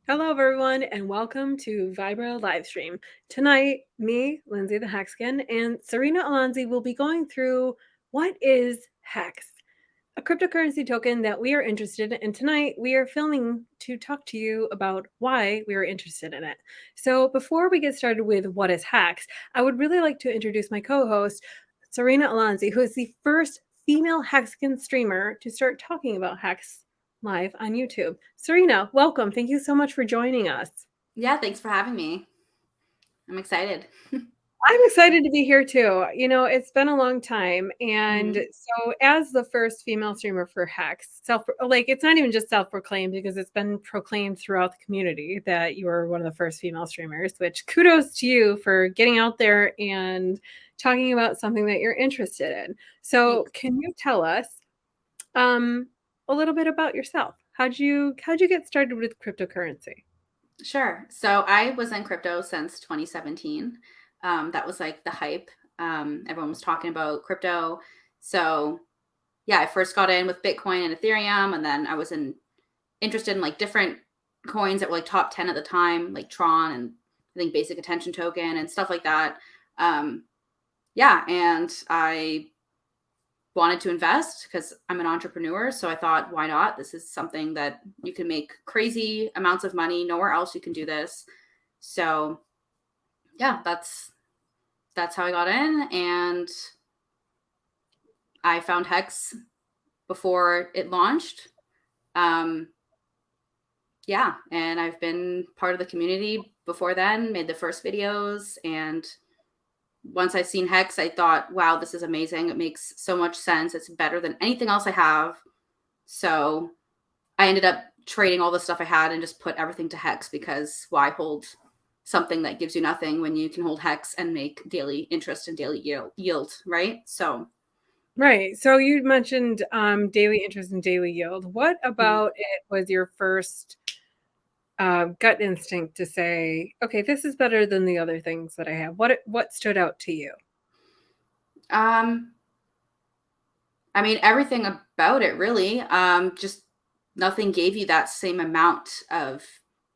Hello, everyone, and welcome to Vibra Livestream. Tonight, me, Lindsay the Hexkin, and Serena Alonzi will be going through what is HEX, a cryptocurrency token that we are interested in. And tonight, we are filming to talk to you about why we are interested in it. So, before we get started with what is HEX, I would really like to introduce my co host, Serena Alonzi, who is the first female Hexkin streamer to start talking about HEX live on YouTube. Serena, welcome. Thank you so much for joining us. Yeah, thanks for having me. I'm excited. I'm excited to be here too. It's been a long time. And Mhm. so, as the first female streamer for Hex, it's not even just self proclaimed because it's been proclaimed throughout the community that you are one of the first female streamers, which kudos to you for getting out there and talking about something that you're interested in. So, Thanks. can you tell us um, a little bit about yourself? How'd you get started with cryptocurrency? Sure. So I was in crypto since 2017. That was like the hype. Everyone was talking about crypto. So yeah, I first got in with Bitcoin and Ethereum, and then I was interested in like different coins that were like top 10 at the time, like Tron and I think Basic Attention Token and stuff like that. Um, yeah, and I wanted to invest because I'm an entrepreneur. So I thought, why not? This is something that you can make crazy amounts of money. Nowhere else you can do this. So yeah, that's how I got in, and I found Hex before it launched. Um, yeah, and I've been part of the community before then. Made the first videos, and once I seen Hex, I thought, wow, this is amazing. It makes so much sense. It's better than anything else I have. So I ended up trading all the stuff I had and just put everything to Hex because why hold something that gives you nothing when you can hold Hex and make daily interest and daily yield, right? So, Right. So you mentioned daily interest and daily yield. What about it was your first gut instinct to say, okay, this is better than the other things that I have? What stood out to you? um, I mean, everything about it really. Just nothing gave you that same amount of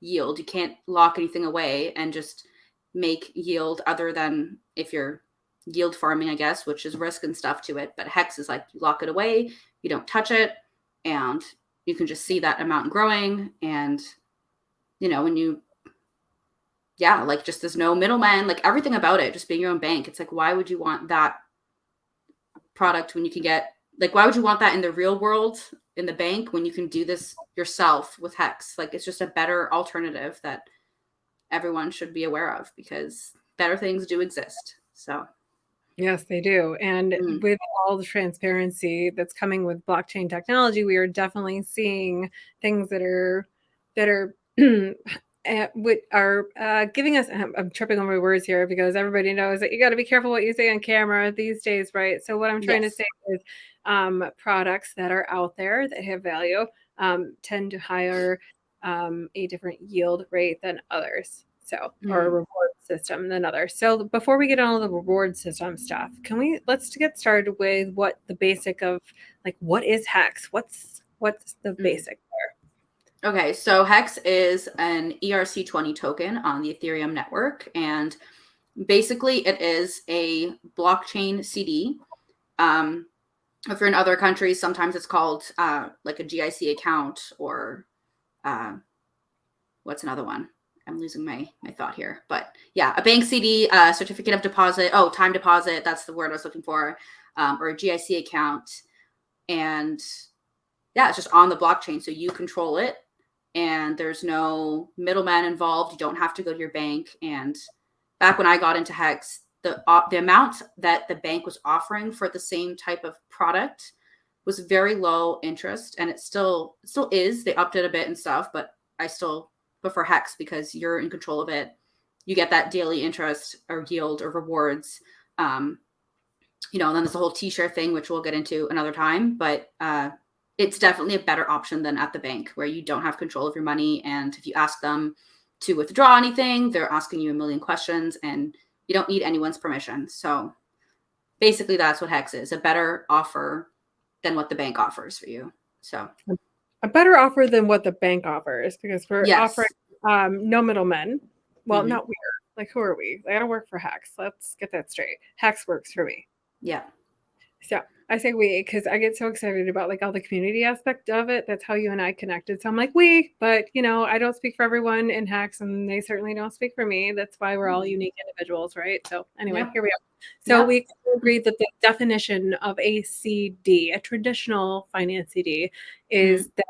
yield. You can't lock anything away and just make yield other than if you're yield farming, I guess, which is risk and stuff to it. But Hex is like you lock it away, you don't touch it, and you can just see that amount growing. And, when you, yeah, like just there's no middleman, like everything about it, just being your own bank. It's like, why would you want that product when you can get like why would you want that in the real world in the bank when you can do this yourself with Hex? Like it's just a better alternative that everyone should be aware of because better things do exist. So Yes, they do. And mm, with all the transparency that's coming with blockchain technology, we are definitely seeing things that are giving us. I'm tripping over my words here because everybody knows that you got to be careful what you say on camera these days, right? So what I'm trying to yes. say is, products that are out there that have value tend to hire a different yield rate than others. So, or a Mm, reward system than others. So, before we get on all the reward system stuff, let's get started with what the basic of like what is Hex? What's the mm. basic Okay, so Hex is an ERC20 token on the Ethereum network, and basically it is a blockchain CD. If you're in other countries, sometimes it's called like a GIC account or uh, what's another one? I'm losing my thought here, but yeah, a bank CD, certificate of deposit. Oh, time deposit. That's the word I was looking for, or a GIC account, and yeah, it's just on the blockchain, so you control it, and there's no middleman involved. You don't have to go to your bank. And back when I got into Hex, the amount that the bank was offering for the same type of product was very low interest, and it still is. They upped it a bit and stuff, but I still prefer Hex because you're in control of it. You get that daily interest or yield or rewards. Um, and then there's the whole T-share thing, which we'll get into another time. But it's definitely a better option than at the bank where you don't have control of your money. And if you ask them to withdraw anything, they're asking you a million questions, and you don't need anyone's permission. So basically, that's what Hex is, a better offer than what the bank offers for you. So a better offer than what the bank offers because we're offering yes. no middlemen. Well, Mm-hmm. not we. Like, who are we? I gotta work for Hex. Let's get that straight. Hex works for me. Yeah. So I say we because I get so excited about like all the community aspect of it. That's how you and I connected. So I'm like we, but I don't speak for everyone in Hex, and they certainly don't speak for me. That's why we're all unique individuals, right? So anyway, Yep. here we are. So Yep. we agreed that the definition of a CD, a traditional finance CD, Mm-hmm. is that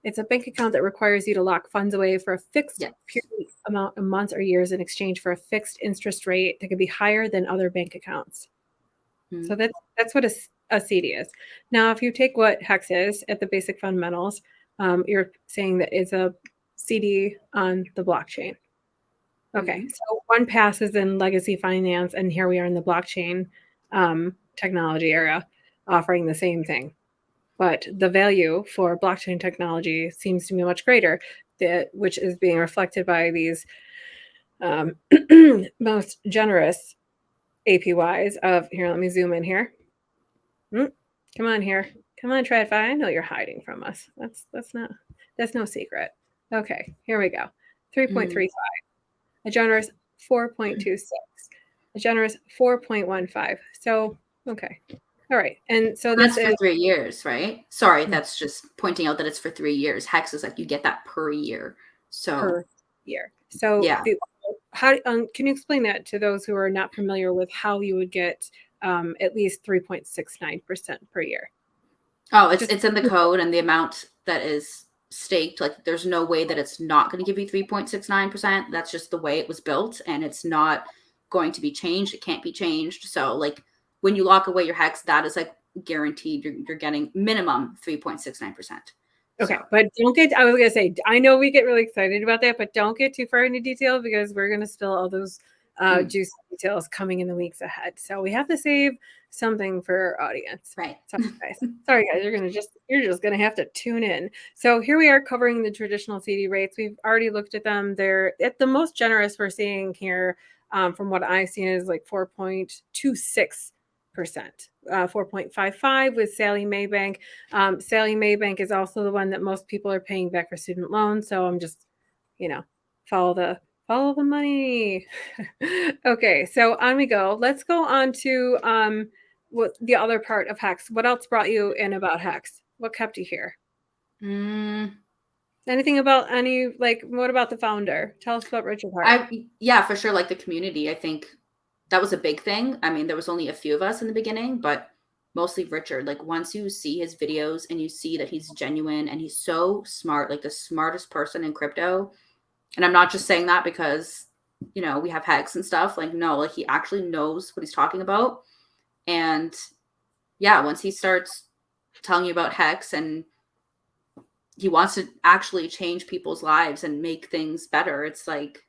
it's a bank account that requires you to lock funds away for a fixed Yes. period amount of months or years in exchange for a fixed interest rate that could be higher than other bank accounts. Mm-hmm. So that's what a CD is. Now, if you take what Hex is at the basic fundamentals, you're saying that it's a CD on the blockchain. Okay, Mm-hmm. so one passes in legacy finance, and here we are in the blockchain technology era, offering the same thing. But the value for blockchain technology seems to be much greater, which is being reflected by these um, most generous APYs of here. Let me zoom in here. Come on here. Come on, TradFi. I know you're hiding from us. That's no secret. Okay, here we go. 3.35. A generous 4.26. A generous 4.15. So, okay. All right. And so this That's for is 3 years, right? Sorry, that's just pointing out that it's for 3 years. Hex is like you get that per year. So per year. So yeah. how can you explain that to those who are not familiar with how you would get at least 3.69% per year? Oh, it's Just it's in the code and the amount that is staked. Like there's no way that it's not going to give you 3.69%. That's just the way it was built and it's not going to be changed. It can't be changed. So like when you lock away your hex, that is like guaranteed you're getting minimum 3.69%. okay, So but don't get, I was going to say, I know we get really excited about that, but don't get too far into detail because we're going to spill all those juicy details coming in the weeks ahead. So we have to save something for our audience. right. Sorry guys, you're just going to have to tune in. So here we are covering the traditional CD rates. We've already looked at them. They're at the most generous we're seeing here from what I've seen is like 4.26%, 4.55 with Sallie Mae Bank. Sallie Mae Bank is also the one that most people are paying back for student loans. So I'm just, you know, follow the money. Okay, so on we go. Let's go on to what the other part of Hex. What else brought you in about Hex? What kept you here? Mm, Anything about what about the founder? Tell us about Richard Hart. yeah, for sure. Like the community, I think that was a big thing. I mean, there was only a few of us in the beginning, but mostly Richard. Like once you see his videos and you see that he's genuine and he's so smart, like the smartest person in crypto. And I'm not just saying that because, we have Hex and stuff. Like, no, like he actually knows what he's talking about. And yeah, once he starts telling you about Hex and he wants to actually change people's lives and make things better, it's like,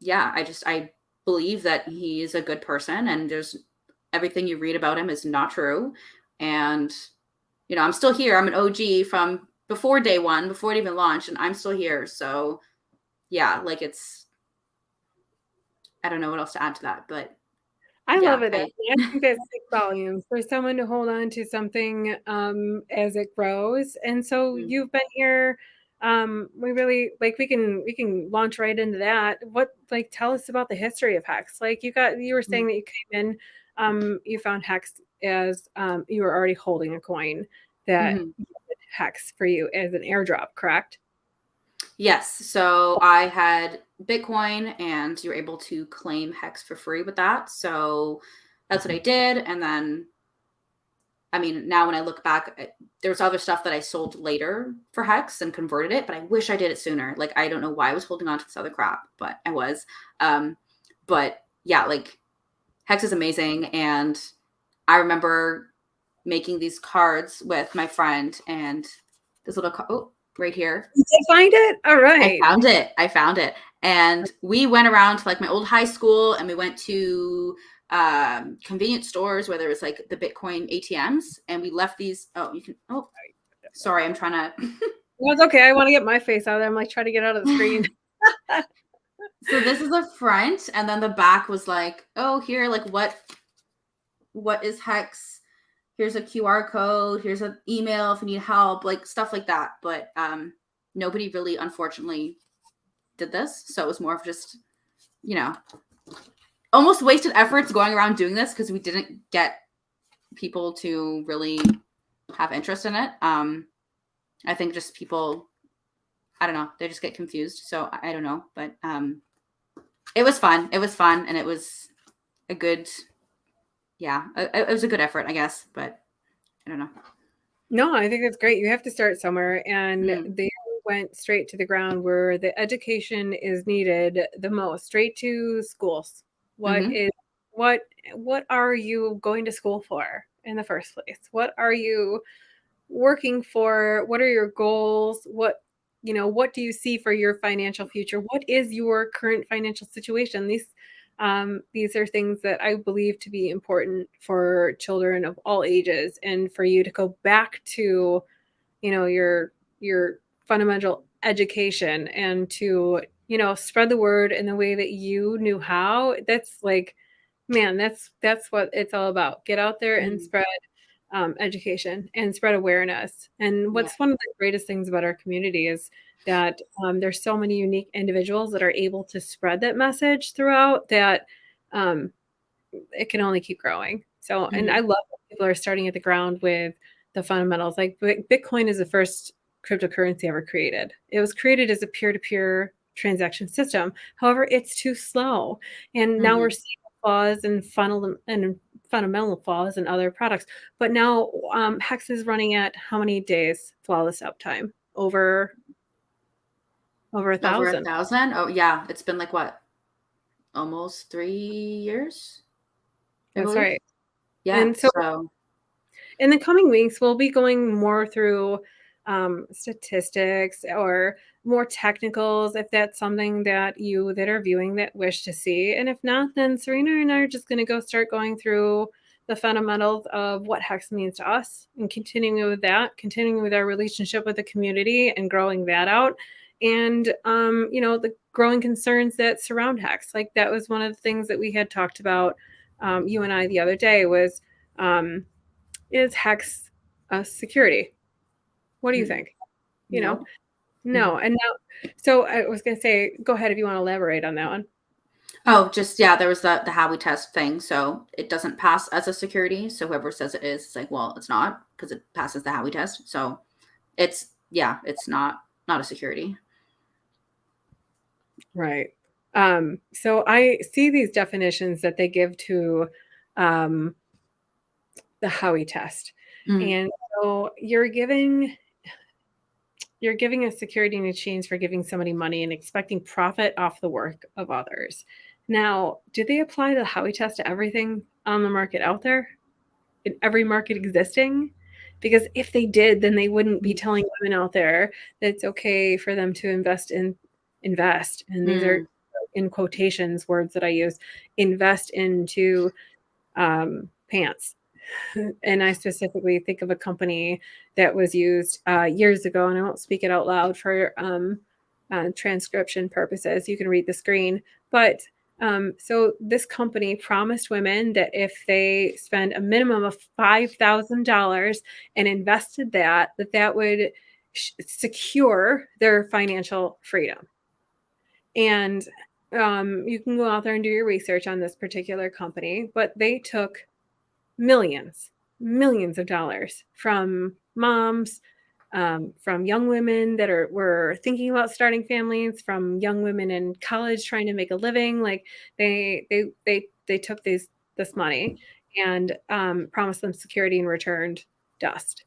yeah, I believe that he is a good person and there's everything you read about him is not true. And, I'm still here. I'm an OG from before day one, before it even launched, and I'm still here. So yeah, like I don't know what else to add to that, but I yeah, love it. I think that speaks volumes for someone to hold on to something as it grows. And so mm, you've been here. We really like we can launch right into that. What tell us about the history of Hex? Like you were saying mm, that you came in, you found Hex as you were already holding a coin that mhm. Hex for you as an airdrop, correct? Yes. So I had Bitcoin and you were able to claim Hex for free with that. So that's what I did. And then, I mean, now when I look back, there's other stuff that I sold later for Hex and converted it, but I wish I did it sooner. Like, I don't know why I was holding on to this other crap, but I was. Um, but yeah, like Hex is amazing. And I remember making these cards with my friend and this little, right here. You did find it? All right. I found it. And we went around to like my old high school and we went to convenience stores where there was like the Bitcoin ATMs and we left these. Oh, you can. Oh, sorry. I'm trying to. Well, it's okay. I want to get my face out of there. I'm like trying to get out of the screen. So this is the front and then the back was like, oh, here, like what is Hex? Here's a QR code. Here's an email if you need help, like stuff like that. But nobody really, unfortunately, did this. So it was more of just, you know, almost wasted efforts going around doing this because we didn't get people to really have interest in it. I think just people, I don't know, they just get confused. So I don't know, but it was fun. It was fun, and it was a good, yeah, it was a good effort, I guess. But I don't know. No, I think that's great. You have to start somewhere, and Mm. they went straight to the ground where the education is needed the most, straight to schools. What Mm-hmm. is what are you going to school for in the first place? What are you working for? What are your goals? What do you see for your financial future? What is your current financial situation? These are things that I believe to be important for children of all ages, and for you to go back to, your fundamental education, and to, spread the word in the way that you knew how. That's like, man, that's what it's all about. Get out there and Mm. spread education and spread awareness. And Yeah. what's one of the greatest things about our community is that there's so many unique individuals that are able to spread that message throughout, that um, it can only keep growing. So, and I Mm-hmm. love that people are starting at the ground with the fundamentals. Like Bitcoin is the first cryptocurrency ever created. It was created as a peer-to-peer transaction system. However, it's too slow, and now we're Mm-hmm. seeing flaws and fundamental flaws in other products. But now Hex is running at how many days flawless uptime? Over a Over a thousand. thousand? Oh, yeah. It's been like what? Almost 3 years, I That's believe. right. Yeah. And so So. in the coming weeks, we'll be going more through statistics or more technicals, if that's something that you that are viewing that wish to see. And if not, then Serena and I are just going to go start going through the fundamentals of what Hex means to us, and continuing with that, continuing with our relationship with the community and growing that out. And, the growing concerns that surround Hex. Like, that was one of the things that we had talked about, you and I, the other day, was, um, is Hex a security? What do you Mm. think? You know? No. No, Mm. and now, so I was gonna say, go ahead if you wanna elaborate on that one. Oh, just yeah, there was the Howey test thing. So it doesn't pass as a security. So whoever says it is, it's like, well, it's not because it passes the Howey test. So it's yeah, it's not a security. Right. So I see these definitions that they give to, um, the Howey test, Mm. and so you're giving a security in exchange for giving somebody money and expecting profit off the work of others. Now, do they apply the Howey test to everything on the market out there? In every market existing? Because if they did, then they wouldn't be telling women out there that it's okay for them to invest, and these are Mm. in quotations words that I use, invest into pants. And I specifically think of a company that was used years ago, and I won't speak it out loud for transcription purposes. You can read the screen. But so this company promised women that if they spend a minimum of $5,000 and invested that would secure their financial freedom. And you can go out there and do your research on this particular company, but they took millions, millions of dollars from moms, from young women that were thinking about starting families, from young women in college trying to make a living. Like, they took this money and promised them security and returned dust.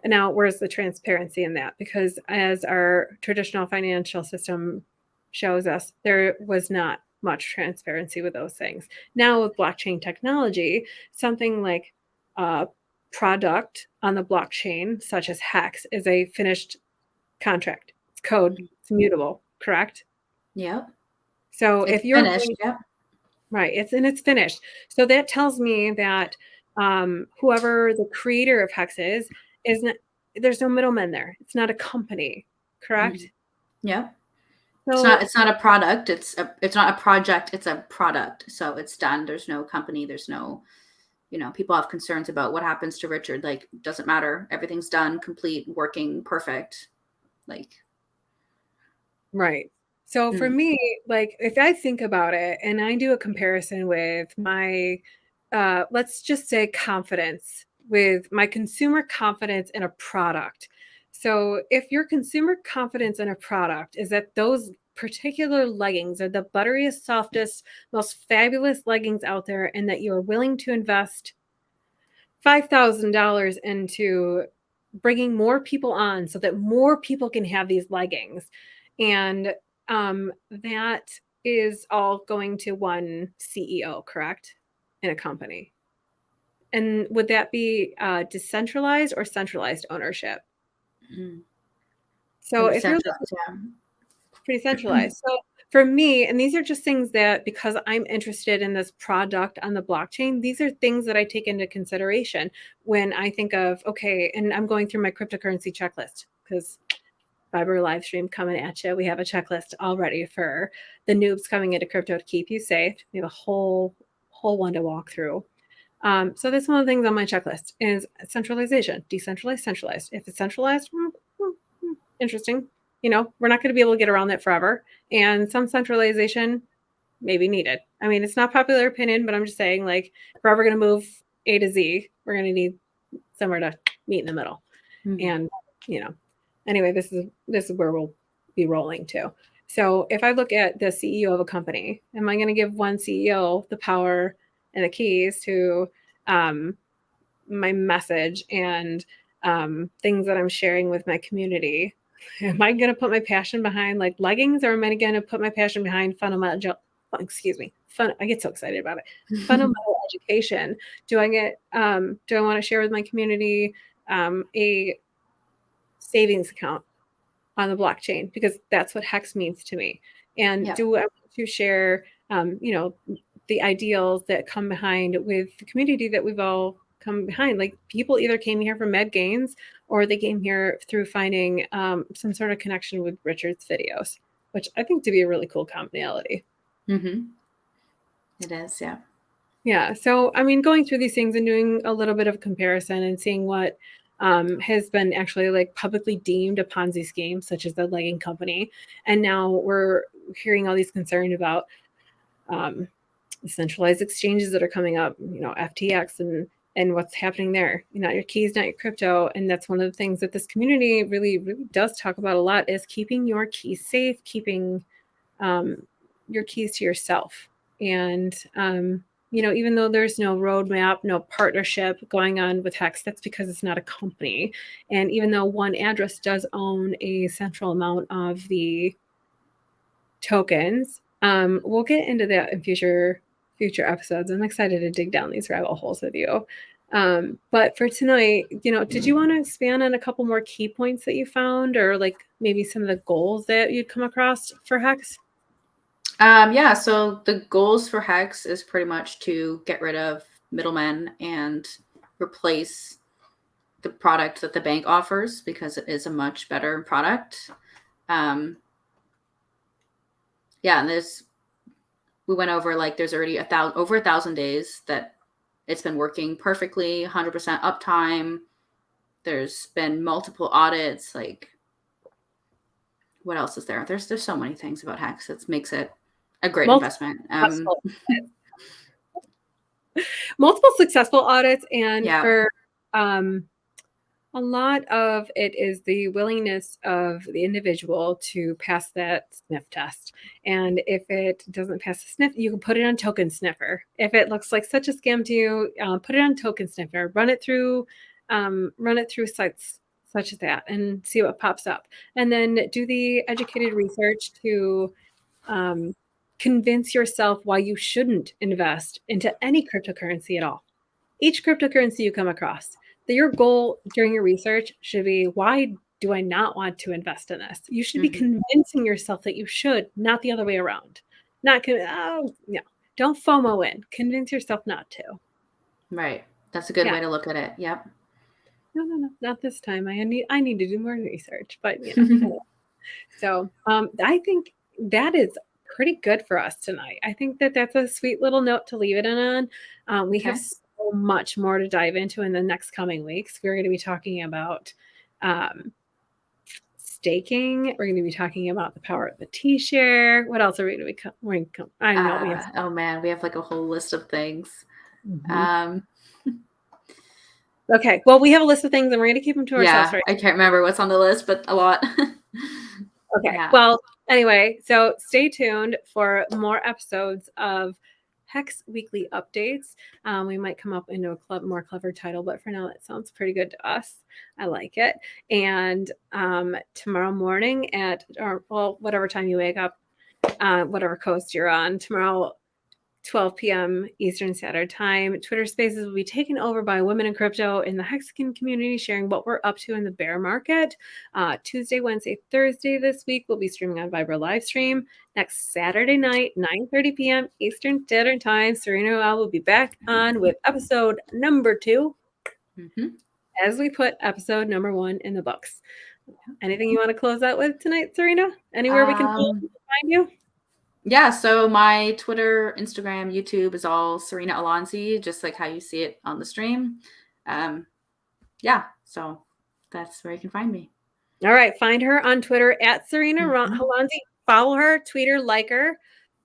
And now, where's the transparency in that? Because as our traditional financial system shows us, there was not much transparency with those things. Now, with blockchain technology, something like a product on the blockchain, such as HEX, is a finished contract. It's code, it's mutable, correct? Yep. So It's if you're finished. going, Yep. right, it's finished. So that tells me that whoever the creator of HEX is not, there's no middleman there. It's not a company, correct? Mm. Yep. So It's not a product. It's not a project. It's a product. So it's done. There's no company. There's no, people have concerns about what happens to Richard. Like, doesn't matter. Everything's done, complete, working, perfect. Like, Right. So for Mm. me, like if I think about it and I do a comparison with my let's just say confidence with my consumer confidence in a product. So if your consumer confidence in a product is that those particular leggings are the butteriest, softest, most fabulous leggings out there and that you're willing to invest $5,000 into bringing more people on so that more people can have these leggings. And that is all going to one CEO, correct? In a company. And would that be decentralized or centralized ownership? Mm. So It'd be if you're centralized, yeah. pretty centralized. So for me, and these are just things that because I'm interested in this product on the blockchain, these are things that I take into consideration when I think of, okay, and I'm going through my cryptocurrency checklist because Fiber live stream coming at you. We have a checklist already for the noobs coming into crypto to keep you safe. We have a whole one to walk through. So that's one of the things on my checklist is centralization, decentralized, centralized. If it's centralized, interesting. You know, we're not going to be able to get around that forever. And some centralization may be needed. I mean, it's not popular opinion, but I'm just saying, like, if we're ever going to move A to Z, we're going to need somewhere to meet in the middle. Mhm. And, you know, anyway, this is where we'll be rolling to. So if I look at the CEO of a company, am I going to give one CEO the power and the keys to um, my message and things that I'm sharing with my community? Am I going to put my passion behind like leggings, or am I going to put my passion behind fundamental? Excuse me, fun. I get so excited about it. Fundamental education. Do I get? Do I want to share with my community a savings account on the blockchain because that's what hex means to me? And Yeah. do I want to share, the ideals that come behind with the community that we've all come behind? Like people either came here from Med Gains or they came here through finding some sort of connection with Richard's videos, which I think to be a really cool commonality. Mm-hmm. It is, yeah. Yeah. So, I mean, going through these things and doing a little bit of comparison and seeing what has been actually like publicly deemed a Ponzi scheme, such as the legging company. And now we're hearing all these concerns about um, centralized exchanges that are coming up, FTX and what's happening there. Not your keys, not your crypto. And that's one of the things that this community really, really does talk about a lot is keeping your keys safe, keeping um, your keys to yourself. And, even though there's no roadmap, no partnership going on with Hex, that's because it's not a company. And even though one address does own a central amount of the tokens, we'll get into that in future episodes. I'm excited to dig down these rabbit holes with you. But for tonight, did you want to expand on a couple more key points that you found, or like maybe some of the goals that you'd come across for Hex? Yeah, so the goals for HEX is pretty much to get rid of middlemen and replace the product that the bank offers because it is a much better product. Um, yeah, and we went over like there's already over 1,000 days that it's been working perfectly, 100% uptime. There's been multiple audits. Like, what else is there? There's so many things about HEX that makes it a great Multiple investment. successful multiple successful audits, and Yeah. for um, a lot of it is the willingness of the individual to pass that sniff test. And if it doesn't pass the sniff, you can put it on Token Sniffer. If it looks like such a scam to you, put it on Token Sniffer. Run it through sites such as that, and see what pops up. And then do the educated research to um, convince yourself why you shouldn't invest into any cryptocurrency at all. Each cryptocurrency you come across, that your goal during your research should be, why do I not want to invest in this? You should be Hmm. convincing yourself that you should, not the other way around. Oh, no, don't FOMO in. Convince yourself not to. Right. That's a good Yeah. way to look at it. Yep. No, not this time. I need to do more research, but So I think that is pretty good for us tonight. I think that that's a sweet little note to leave it in on. We have Okay. so much more to dive into in the next coming weeks. We're going to be talking about um, staking. We're going to be talking about the power of the T-share. What else are we going to be? I know we have. Oh man, we have like a whole list of things. Okay, well, we have a list of things, and we're going to keep them to ourselves, Yeah, right? I can't remember what's on the list, but a lot. Okay, Yeah. well, anyway, so stay tuned for more episodes of HEX Weekly Updates. We might come up into a more clever title, but for now, that sounds pretty good to us. I like it. And tomorrow morning whatever time you wake up, whatever coast you're on, tomorrow 12 p.m. Eastern Standard Time. Twitter Spaces will be taken over by women in crypto in the Hexagon community, sharing what we're up to in the bear market. Tuesday, Wednesday, Thursday this week, we'll be streaming on Vibra Livestream. Next Saturday night, 9:30 p.m. Eastern Standard Time, Serena Noel will be back on with episode number 2 as we put episode number 1 in the books. Anything you want to close out with tonight, Serena? Anywhere we can find you? Yeah, so my Twitter, Instagram, YouTube is all Serena Alonzi, just like how you see it on the stream. Yeah, so that's where you can find me. All right, find her on Twitter at Serena Alonzi. Follow her, tweet her, like her.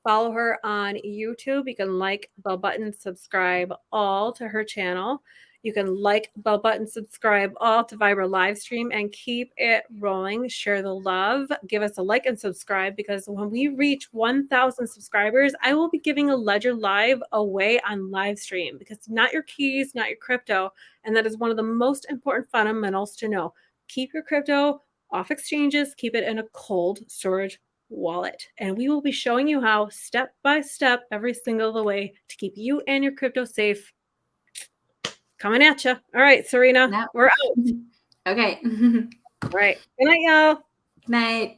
Follow her on YouTube. You can like, bell button, subscribe all to her channel. You can like, bell button, subscribe all to Vibra Livestream and keep it rolling. Share the love. Give us a like and subscribe because when we reach 1,000 subscribers, I will be giving a Ledger Live away on Livestream because not your keys, not your crypto. And that is one of the most important fundamentals to know. Keep your crypto off exchanges, keep it in a cold storage wallet. And we will be showing you how step by step, every single the way to keep you and your crypto safe. Coming at you. All right, Serena, we're out. Okay. All right. Good night, y'all. Good night.